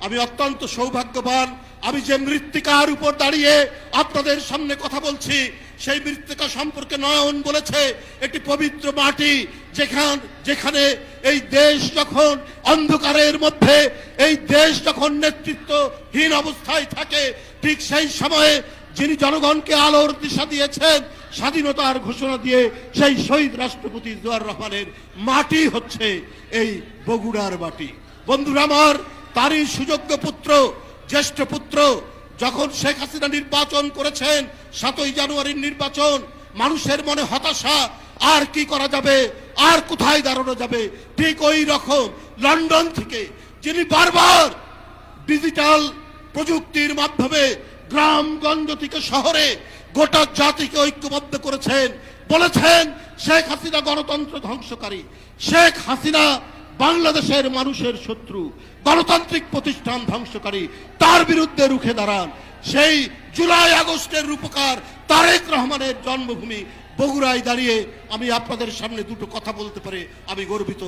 আমি অত্যন্ত সৌভাগ্যবান। আমি যে মৃত্তিকার উপর দাঁড়িয়ে আপনাদের সামনে কথা বলছি, সেই মৃত্তিকা সম্পর্কে নয়ন বলেছে একটি পবিত্র মাটি, যেখানে এই দেশ যখন অন্ধকারের মধ্যে, এই দেশ যখন নেতৃত্বহীন অবস্থায় থাকে, ঠিক সেই সময়ে যিনি জনগণকে আলোর দিশা দিয়েছেন, স্বাধীনতার ঘোষণা দিয়ে, সেই শহীদ রাষ্ট্রপতি জিয়াউর রহমানের মাটি হচ্ছে এই বগুড়ার মাটি। বন্ধুরা আমার, তারই সুযোগ্য পুত্র, জ্যেষ্ঠ পুত্র, যখন শেখ হাসিনা নির্বাচন করেছেন, 7ই জানুয়ারির নির্বাচন, মানুষের মনে হতাশা, আর কি করা যাবে, আর কোথায় দাঁড়ানো যাবে, ঠিক ওই রকম লন্ডন থেকে যিনি বারবার ডিজিটাল প্রযুক্তির মাধ্যমে গ্রামগঞ্জ থেকে শহরে গোটা জাতিকে ঐক্যবদ্ধ করেছেন, বলেছেন শেখ হাসিনা গণতন্ত্র ধ্বংসকারী, শেখ হাসিনা বাংলাদেশের মানুষের শত্রু, গণতান্ত্রিক প্রতিষ্ঠান ধ্বংসকারী, তার বিরুদ্ধে রুখে দাঁড়ান। সেই জুলাই আগস্টের রূপকার তারেক রহমানের জন্মভূমি বগুড়ায় দাঁড়িয়ে আমি আপনাদের সামনে দুটো কথা বলতে পারে আমি গর্বিত।